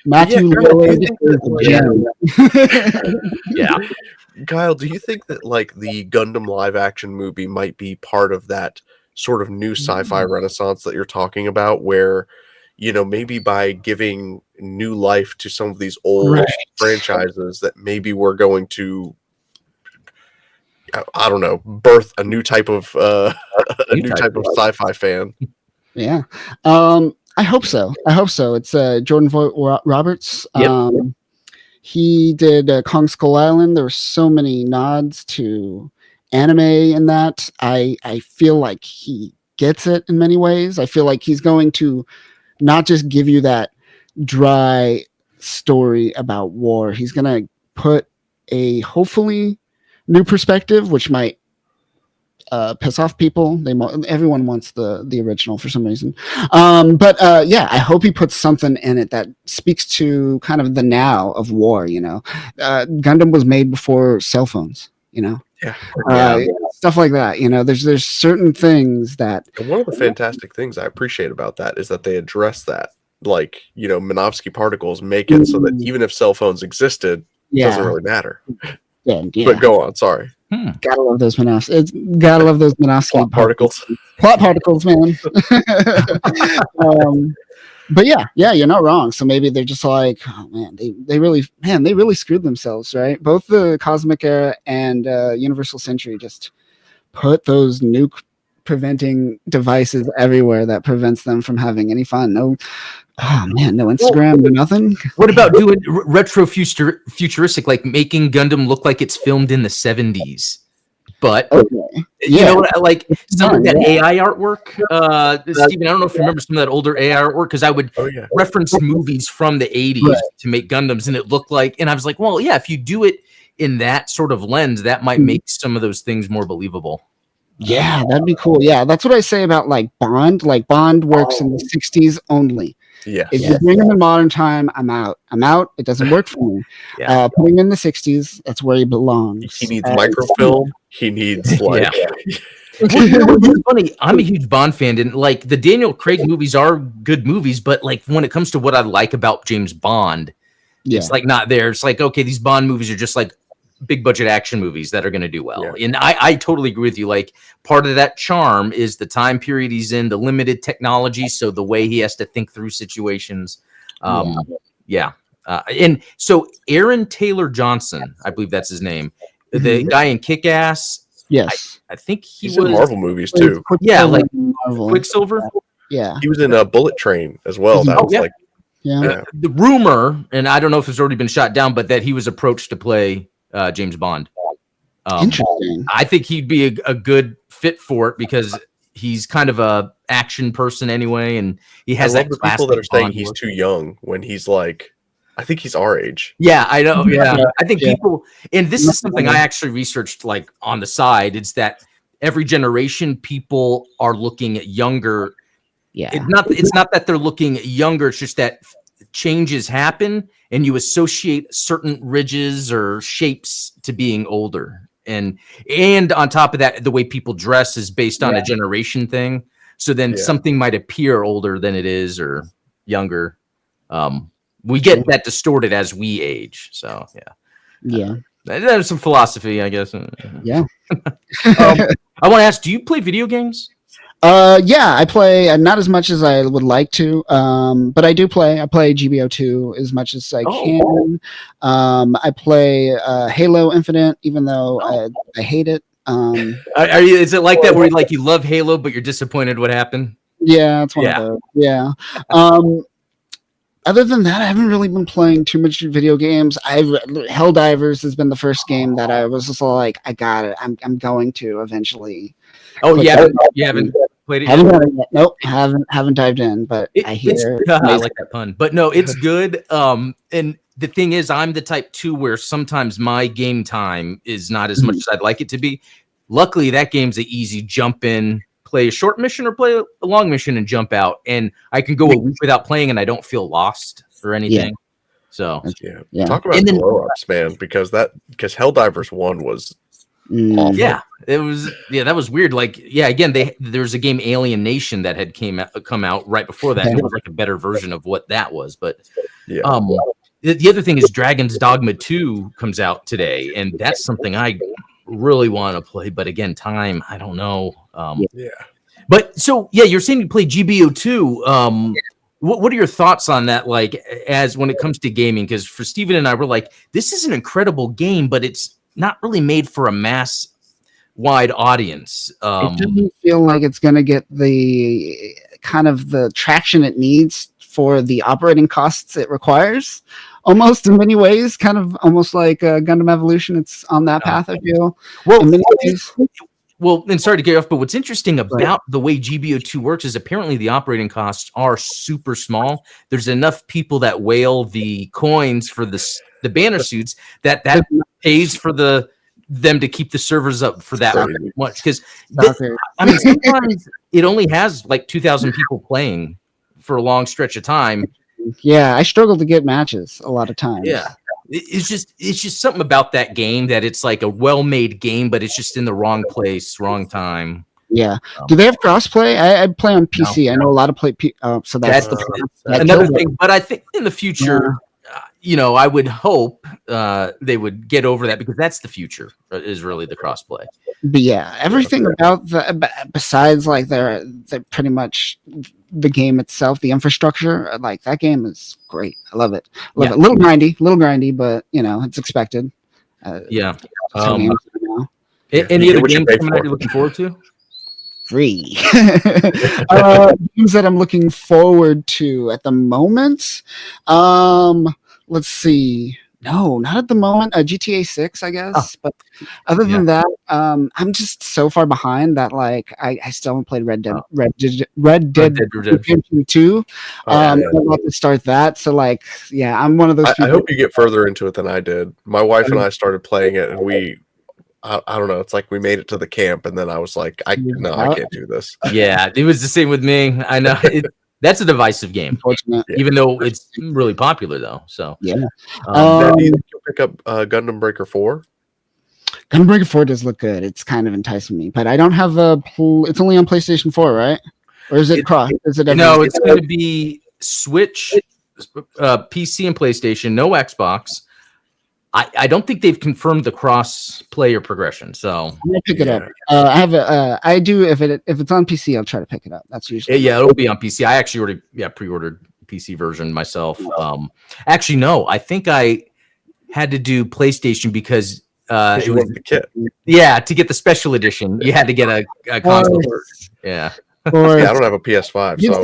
Matthew Lillard Kyle, do you think that like the Gundam live action movie might be part of that sort of new sci-fi renaissance that you're talking about, where maybe by giving new life to some of these old franchises that maybe we're going to, I don't know, birth a new type of sci-fi fan? Yeah. I hope so. It's Jordan Vogt Roberts. Yep. He did Kong Skull Island. There were so many nods to anime in that. I feel like he gets it in many ways. I feel like he's going to not just give you that dry story about war. He's going to put a hopefully new perspective, which might piss off people. Everyone wants the original for some reason. But I hope he puts something in it that speaks to kind of the now of war. Gundam was made before cell phones. Stuff like that. There's certain things that. And one of the fantastic things I appreciate about that is that they address that. Like Minovsky particles make it so that even if cell phones existed, it doesn't really matter. Yeah. But go on. Sorry. Gotta love those Minovsky. Gotta love those Minovsky particles. Plot particles, man. But yeah, you're not wrong. So maybe they're just like, oh man, they really screwed themselves, right? Both the Cosmic Era and Universal Century just put those nuke preventing devices everywhere that prevents them from having any fun. No Instagram, no nothing. What about doing retro futuristic, like making Gundam look like it's filmed in the 70s? But like some of that AI artwork, Steven, I don't know if you remember some of that older AI artwork, because I would reference movies from the 80s to make Gundams, and it looked like, and I was like, well, yeah, if you do it in that sort of lens, that might make some of those things more believable. Yeah, that'd be cool. Yeah, that's what I say about like Bond. Like Bond works in the 60s only. Yeah. If you bring him in modern time, I'm out. It doesn't work for me. Putting him in the 60s, that's where he belongs. He needs microfilm. He needs like. It's funny. I'm a huge Bond fan, and like the Daniel Craig movies are good movies, but like when it comes to what I like about James Bond, it's like not there. It's like, okay, these Bond movies are just like big budget action movies that are going to do well. And I totally agree with you. Like part of that charm is the time period he's in, the limited technology. So the way he has to think through situations. And so Aaron Taylor Johnson, I believe that's his name, the guy in Kick-Ass. Yes. I think he's in Marvel movies too. Like Quicksilver. Yeah. He was in a Bullet Train as well. That was like Yeah. The rumor, and I don't know if it's already been shot down, but that he was approached to play James Bond. Interesting. I think he'd be a good fit for it because he's kind of a action person anyway, and he has I love that the people that are saying Bond he's look. too young when he's like, I think he's our age. Yeah, I know. Yeah, I think Yeah. people, and this is something I actually researched like on the side. It's that every generation people are looking at younger. Yeah. It's not that they're looking younger. It's just that changes happen, and you associate certain ridges or shapes to being older. And on top of that, the way people dress is based on a generation thing. So then something might appear older than it is or younger. We get that distorted as we age. So Yeah. There's some philosophy, I guess. Yeah. I want to ask, do you play video games? Yeah, I play not as much as I would like to, but I do play. I play GBO2 as much as I can. I play Halo Infinite, even though I hate it. Is it like that where you love Halo, but you're disappointed what happened? Yeah, it's one of those. Yeah. Other than that, I haven't really been playing too much video games. Helldivers has been the first game that I was just like, I got it. I'm going to eventually. Oh, you haven't played it yet? Haven't got it yet. Nope, haven't dived in, but I hear I like that pun. But no, it's good. And the thing is, I'm the type too where sometimes my game time is not as much as I'd like it to be. Luckily, that game's an easy jump in, play a short mission or play a long mission and jump out. And I can go a week without playing and I don't feel lost or anything. Yeah. So Talk about blow ups, man, because Helldivers 1 was awful. Yeah, it was. Yeah, that was weird. Like, again, there's a game Alien Nation that had come out right before that. And it was like a better version of what that was. But the other thing is Dragon's Dogma 2 comes out today, and that's something I really want to play. But again, time, I don't know. But so you're saying you play GBO2. What are your thoughts on that? Like, as when it comes to gaming, because for Steven and I, we're like, this is an incredible game, but it's not really made for a mass wide audience. It doesn't feel like it's going to get the kind of the traction it needs for the operating costs it requires. Almost in many ways, kind of almost like Gundam Evolution. It's on that path, I feel. Well, in many ways. Well, and sorry to get off, but what's interesting about the way GBO2 works is apparently the operating costs are super small. There's enough people that whale the coins for the banner suits that pays for them to keep the servers up for that much. Because sometimes it only has like 2,000 people playing for a long stretch of time. Yeah, I struggle to get matches a lot of times. Yeah. It's just something about that game that it's like a well-made game, but it's just in the wrong place, wrong time. Yeah. Do they have crossplay? I play on PC. No. I know a lot of play. So that's another thing. But I think in the future, I would hope they would get over that because that's the future is really the crossplay. But everything about besides like they're pretty much the game itself, the infrastructure, like that game is great. I love it. Love it. Little grindy, but it's expected. Any other games coming out you're looking forward to? Free games that I'm looking forward to at the moment. Let's see. No, not at the moment. GTA 6, I guess. But other than that, I'm just so far behind that like I still haven't played Red Dead Redemption 2. I'm about to start that. So like, I'm one of those. I hope you get further into it than I did. My wife and I started playing it, and I don't know. It's like we made it to the camp, and then I was like, I can't do this. Yeah, it was the same with me. I know. That's a divisive game, even though it's really popular, though. So do you think you'll pick up Gundam Breaker 4? Gundam Breaker 4 does look good. It's kind of enticing me, but I don't have it's only on PlayStation 4, right? Or is it cross? Is it? No, it's going to be Switch, PC, and PlayStation. No Xbox. I don't think they've confirmed the cross-player progression, so I'm gonna pick it up. I do if it's on PC, I'll try to pick it up. That's usually it'll be on PC. I actually already pre-ordered PC version myself. Actually, no, I think I had to do PlayStation because it was the kit. Yeah, to get the special edition, you had to get a console. I don't have a PS5, so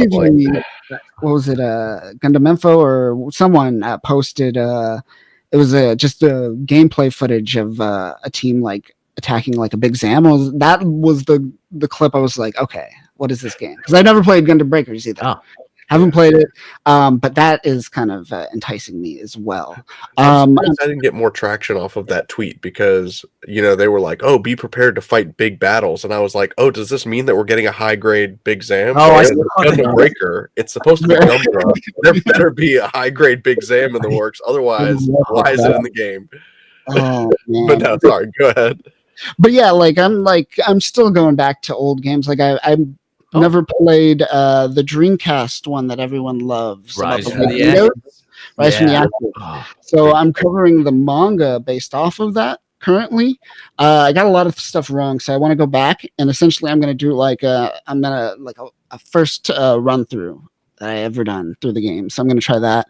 what was it? Gundam Info or someone posted. It was just a gameplay footage of a team like attacking like a big Zam. That was the clip. I was like, okay, what is this game? Because I never played Gundam Breakers either. Oh. Haven't played it, but that is kind of enticing me as well. I didn't get more traction off of that tweet because, they were like, oh, be prepared to fight big battles. And I was like, oh, does this mean that we're getting a high-grade Big Zam? Oh, I Gundam Breaker. It's supposed to be Gundam. There better be a high-grade Big Zam in the works. Otherwise, why is it in the game? Oh, man. But no, sorry, go ahead. But yeah, I'm still going back to old games. Like I'm never played the Dreamcast one that everyone loves. Rise from the Ashes. So I'm covering the manga based off of that currently. I got a lot of stuff wrong, so I want to go back and essentially I'm going to do a first run through that I ever done through the game. So I'm going to try that.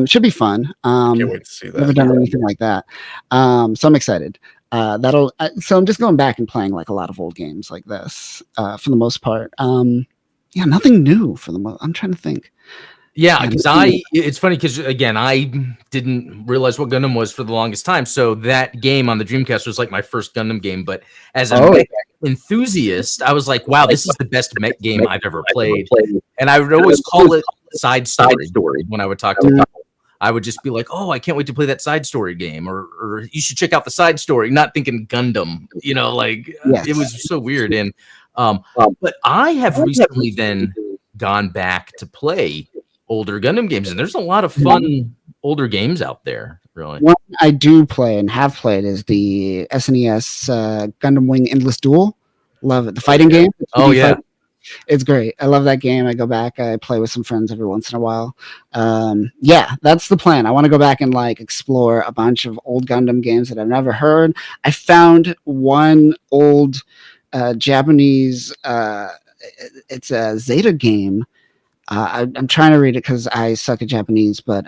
Should be fun. Can't wait to see that. Never done anything like that. So I'm excited. So I'm just going back and playing like a lot of old games like this for the most part. Nothing new for the most. I'm trying to think. Yeah, because it's funny because again, I didn't realize what Gundam was for the longest time. So that game on the Dreamcast was like my first Gundam game. But as a mech enthusiast, I was like, wow, this is the best mech game I've ever played. And I would always call it side story when I would talk to people. I would just be like, oh, I can't wait to play that side story game, or you should check out the side story, not thinking Gundam, It was so weird. And but I have recently then gone back to play older Gundam games, and there's a lot of fun older games out there, really. One I do play and have played is the SNES Gundam Wing Endless Duel. Love it. The fighting game. Oh, yeah. It's great. I love that game. I go back. I play with some friends every once in a while. That's the plan. I want to go back and explore a bunch of old Gundam games that I've never heard. I found one old Japanese. It's a Zeta game. I'm trying to read it because I suck at Japanese, but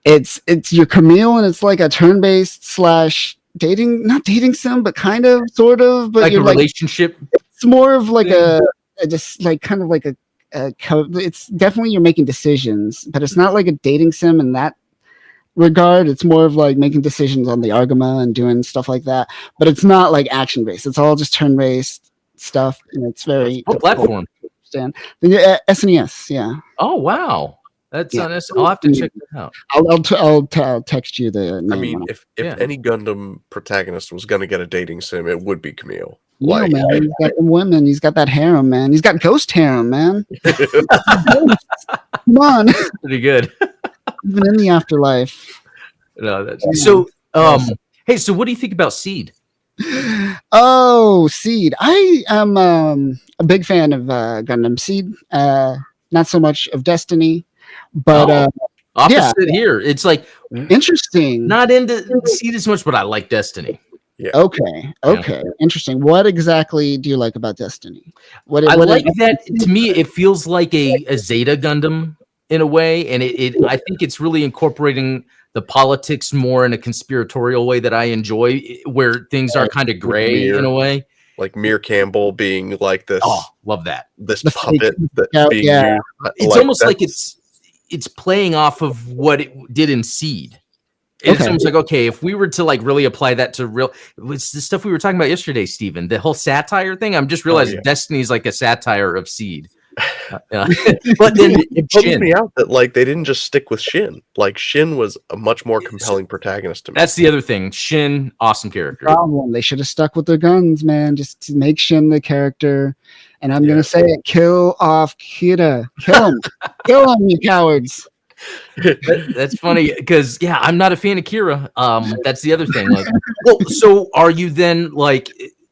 it's your Camille, and it's like a turn-based / dating, not dating sim, but kind of, sort of, but like a relationship. It's more of like it's definitely you're making decisions, but it's not like a dating sim in that regard. It's more of like making decisions on the Argama and doing stuff like that, but it's not like action based. It's all just turn based stuff, and it's very what platform? The SNES, yeah. Oh wow, that's on S. I'll have to check that out. I'll text you the name. I mean, if any Gundam protagonist was going to get a dating sim, it would be Camille. Yeah, man, he's got the women. He's got that harem, man. He's got ghost harem, man. Come on, pretty good. Even in the afterlife. No, that's so. Hey, so what do you think about Seed? Oh, Seed. I am a big fan of Gundam Seed. Not so much of Destiny, but opposite here. It's like interesting. Not into Seed as much, but I like Destiny. Yeah. Okay. Interesting. What exactly do you like about Destiny? I like that. To me, it feels like a Zeta Gundam in a way, and I think it's really incorporating the politics more in a conspiratorial way that I enjoy, where things are kind of gray in a way. Like Mir Campbell being like this. Oh, love that. This puppet that's being it's almost like it's playing off of what it did in Seed. It's almost like, okay, if we were to really apply that to real, it's the stuff we were talking about yesterday, Steven, the whole satire thing. I'm just realizing Destiny is like a satire of Seed. But then it bums me out that they didn't just stick with Shin. Shin was a much more compelling protagonist to me. That's the other thing. Shin, awesome character. They should have stuck with their guns, man. Just to make Shin the character. And I'm gonna say it: kill off Kira. Kill him. Kill him, you cowards. That's funny because I'm not a fan of Kira. That's the other thing. So are you then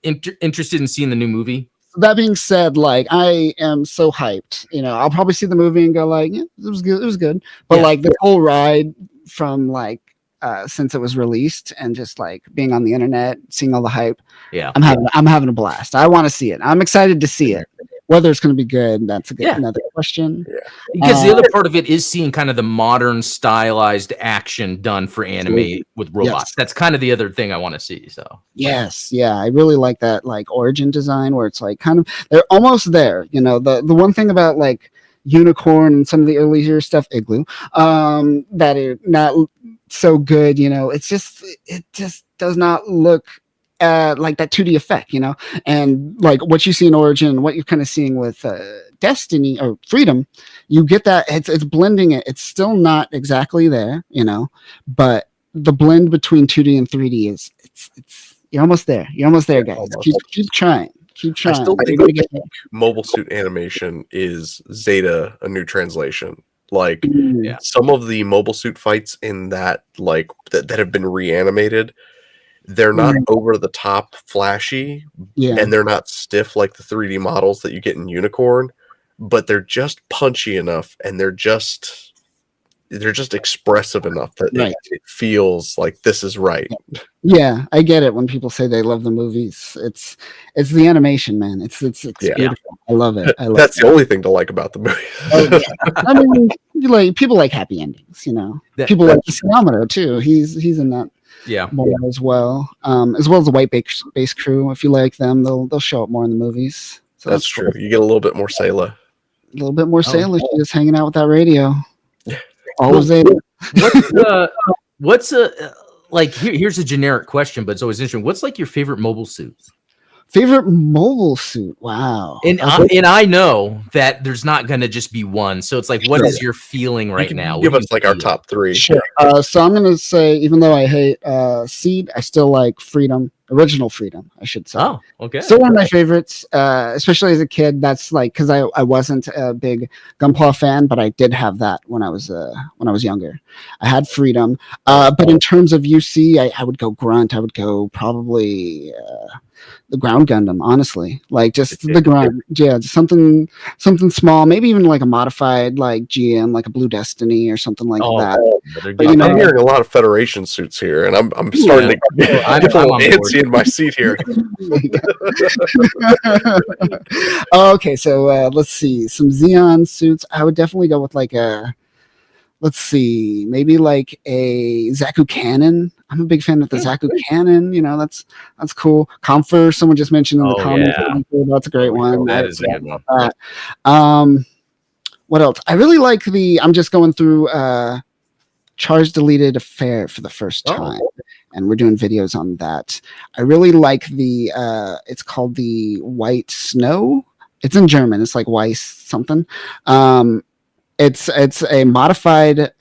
interested in seeing the new movie? That being said, I am so hyped. I'll probably see the movie and go it was good. It was good. But the whole ride from since it was released and just being on the internet, seeing all the hype. Yeah, I'm having a blast. I want to see it. I'm excited to see it. Whether it's going to be good, that's another question. Yeah. Because the other part of it is seeing kind of the modern stylized action done for anime with robots. Yes. That's kind of the other thing I want to see. So yes, yeah, I really like that origin design where it's kind of they're almost there. The one thing about Unicorn and some of the earlier stuff, Igloo, that are not so good. It just does not look like that 2D effect, and like what you see in Origin, what you're kind of seeing with Destiny or Freedom, you get that it's blending it. It's still not exactly there, but the blend between 2D and 3D is it's you're almost there. You're almost there, guys. Keep trying. Keep trying. I still think mobile suit animation is Zeta, a new translation. Like some of the mobile suit fights in that that have been reanimated, they're not over the top flashy, and they're not stiff like the 3D models that you get in Unicorn, but they're just punchy enough, and they're just expressive enough that it feels like this is right. Yeah, I get it when people say they love the movies. It's the animation, man. It's beautiful. I love it. That's the only thing to like about the movie. I mean, people like happy endings, people like Yamato too. He's in that more as well. As well as the White Base Crew. If you like them, they'll show up more in the movies. So that's true. Cool. You get a little bit more Sayla. A little bit more Sayla. She's just hanging out with that radio. All of it. What's like? Here's a generic question, but it's always interesting. What's like your favorite mobile suit? Favorite mobile suit? Wow. And I know that there's not going to just be one. So it's like, what is your feeling right now? Give us like our top three. Sure. So I'm going to say, even though I hate Seed, I still like Freedom. Original Freedom, I should say. Oh, okay. Still one of my favorites, especially as a kid. That's like because I wasn't a big Gunpla fan, but I did have that when I was younger. I had Freedom, but in terms of UC, I would go Grunt. I would go probably the Ground Gundam. Honestly, like just the Grunt. Yeah, just something small, maybe even like a modified like GM, like a Blue Destiny or something like that. But, I'm hearing a lot of Federation suits here, and I'm starting to get a little antsy in my seat here. Okay, so let's see some Xeon suits. I would definitely go with like maybe like a Zaku Cannon. I'm a big fan of the Zaku Cannon. That's cool. Comfort, someone just mentioned in the comments. Yeah. That's a great one. That is a good one. What else? I really like I'm just going through Charge Deleted Affair for the first time. And we're doing videos on that. I really like it's called the White Snow. It's in German. It's like Weiss something. It's a modified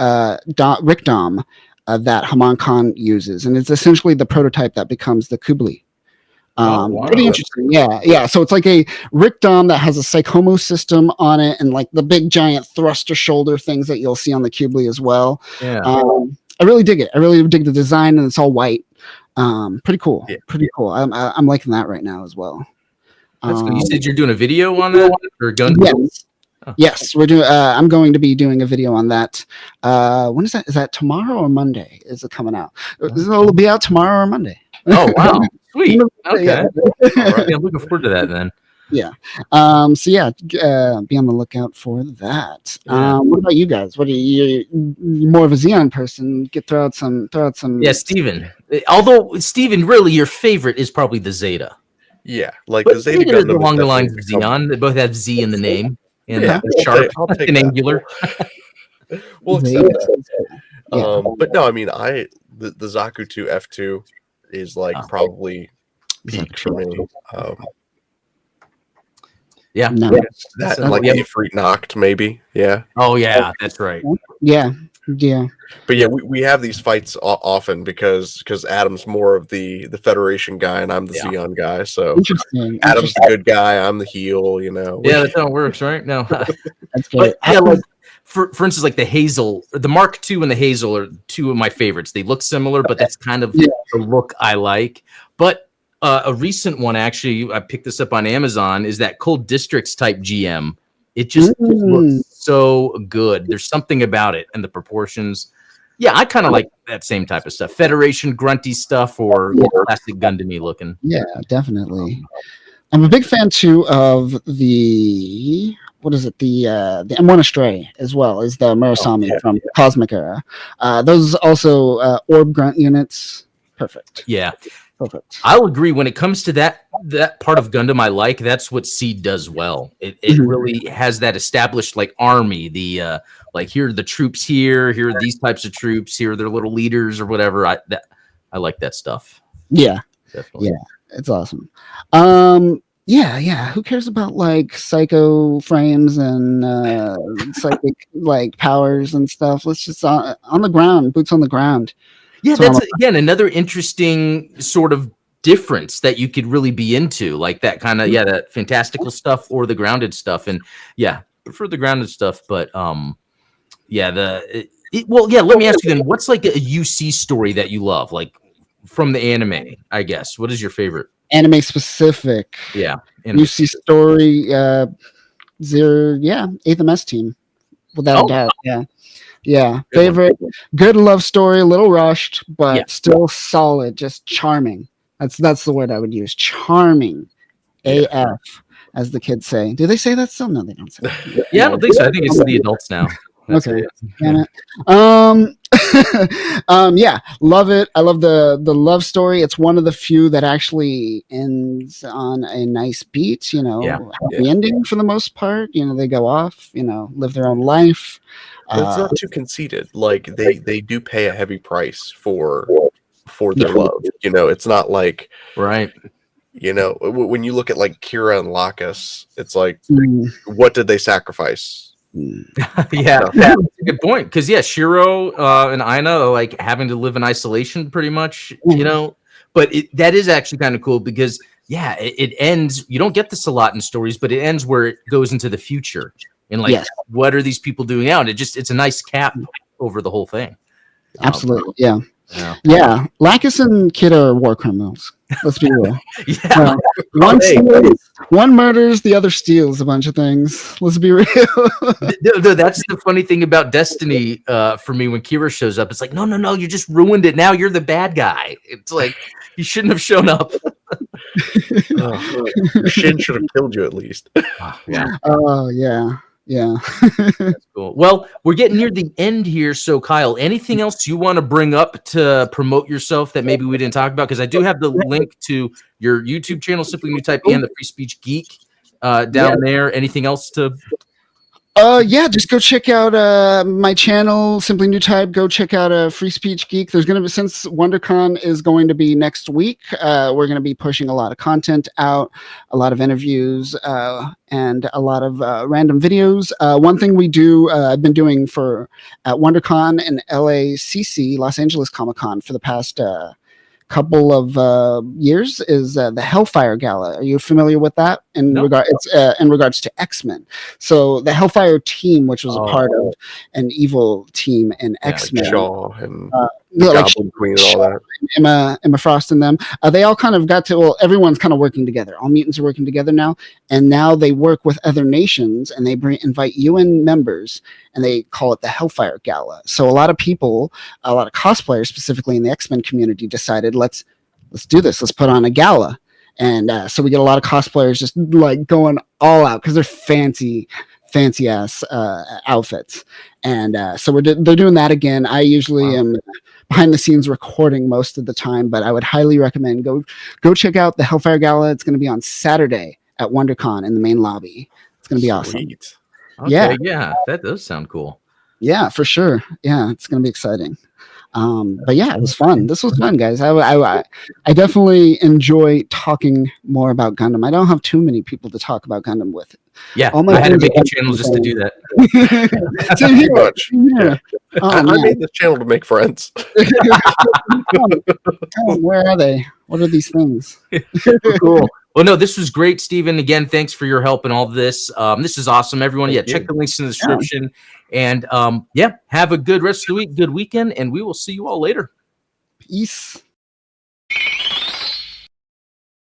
Rick Dom that Haman Khan uses, and it's essentially the prototype that becomes the Kubli. Pretty interesting. Yeah. So it's like a Rick Dom that has a Psychomo system on it, and like the big giant thruster shoulder things that you'll see on the Kubli as well. Yeah. I really dig it. I really dig the design, and it's all white. Pretty cool. Yeah. Pretty cool. I'm liking that right now as well. That's good. You said you're doing a video on that or Gundam? Yes. Oh. Yes, we're doing. I'm going to be doing a video on that. When is that? Is that tomorrow or Monday? Is it coming out? It'll be out tomorrow or Monday. Oh wow, sweet. Okay, all right. I'm looking forward to that then. Yeah. So yeah, be on the lookout for that. What about you guys? What are you're more of a Xeon person? Throw out some. Yeah, Steven. Although Steven, really, your favorite is probably the Zeta. Yeah, like but the Zeta is along the lines of Xeon. They both have Z in the name. And sharp and angular. We'll accept that. But no, I mean, the Zaku 2 F2 is like probably peak for me. Yeah. That and like Ifrit knocked maybe. Yeah. Oh yeah, that's right. Yeah. But yeah, we have these fights often because Adam's more of the Federation guy and I'm the Xeon guy. So Adam's the good guy, I'm the heel. Yeah, that's how it works, right? No. That's good. Like, for instance, like the Hazel, the Mark II and the Hazel are two of my favorites. They look similar, but that's kind of the look I like. But a recent one, actually, I picked this up on Amazon, is that Cold Districts type GM. It just looks so good. There's something about it and the proportions. Yeah, I kind of like that same type of stuff. Federation grunty stuff or classic Gundam-y looking. Yeah, definitely. I'm a big fan too of the M1 Astray as well as the Murasami from Cosmic Era. Those also orb grunt units. Perfect. Yeah. Perfect. I'll agree. When it comes to that part of Gundam, I like that's what Seed does well. It really has that established like army. The like here are the troops here are these types of troops, here are their little leaders or whatever. I like that stuff. Yeah, Definitely. yeah, it's awesome. Yeah. Who cares about like psycho frames and psychic like powers and stuff? Let's just on the ground, boots on the ground. Yeah, that's again another interesting sort of difference that you could really be into, like that kind of that fantastical stuff or the grounded stuff. And prefer the grounded stuff, but well, let me ask you then, what's like a UC story that you love, like from the anime? I guess what is your favorite anime specific? UC story, Eighth MS team, without a doubt. Yeah, favorite, good love story, a little rushed, but still solid, just charming. That's the word I would use. Charming, AF, as the kids say. Do they say that still? No, they don't say that. I don't think so. I think it's the adults now. Okay. Damn it. Love it. I love the love story. It's one of the few that actually ends on a nice beat, happy ending for the most part. They go off, live their own life. But it's not too conceited. Like they do pay a heavy price for their love. It's not like right. When you look at like Kira and Lacus, it's like, what did they sacrifice? That's a good point. Because Shiro and Aina are like having to live in isolation, pretty much. But that is actually kind of cool because it ends. You don't get this a lot in stories, but it ends where it goes into the future. And like, what are these people doing now? And it's a nice cap over the whole thing. Absolutely. Yeah. Lacus and Kid are war criminals. Let's be real. One murders, the other steals a bunch of things. Let's be real. That's the funny thing about Destiny for me. When Kira shows up, it's like, no, you just ruined it. Now you're the bad guy. It's like, you shouldn't have shown up. Shin should have killed you at least. Yeah. That's cool. Well, we're getting near the end here. So, Kyle, anything else you want to bring up to promote yourself that maybe we didn't talk about? Because I do have the link to your YouTube channel, Simply Newtype, and the Free Speech Geek down there. Anything else to... just go check out my channel, Simply Newtype. Go check out Free Speech Geek. There's going to be, since WonderCon is going to be next week, we're going to be pushing a lot of content out, a lot of interviews, and a lot of random videos. One thing we do, I've been doing at WonderCon and LACC, Los Angeles Comic Con, for the past couple of years is the Hellfire Gala. Are you familiar with that? It's in regards to X-Men. So the Hellfire team, which was a part of an evil team in X-Men, Shaw and Goblin Queen and all that. Emma Frost and them, they all kind of got to, well, everyone's kind of working together. All mutants are working together now, and now they work with other nations, and they invite UN members, and they call it the Hellfire Gala. So a lot of people, a lot of cosplayers, specifically in the X-Men community, decided let's do this. Let's put on a gala, and so we get a lot of cosplayers just like going all out because they're fancy ass outfits, and so they're doing that again. I usually am behind the scenes recording most of the time, but I would highly recommend go check out the Hellfire Gala. It's going to be on Saturday at WonderCon in the main lobby. It's going to be awesome. Okay, yeah, that does sound cool. Yeah, for sure. Yeah, it's going to be exciting. But yeah, it was fun. This was fun, guys. I definitely enjoy talking more about Gundam. I don't have too many people to talk about Gundam with. Yeah, I had to make a channel just to do that. Pretty much. I made this channel to make friends. Where are they? What are these things? Cool. Well, no, this was great, Steven. Again, thanks for your help in all this. This is awesome, everyone. Check the links in the description. And have a good rest of the week, good weekend, and we will see you all later. Peace.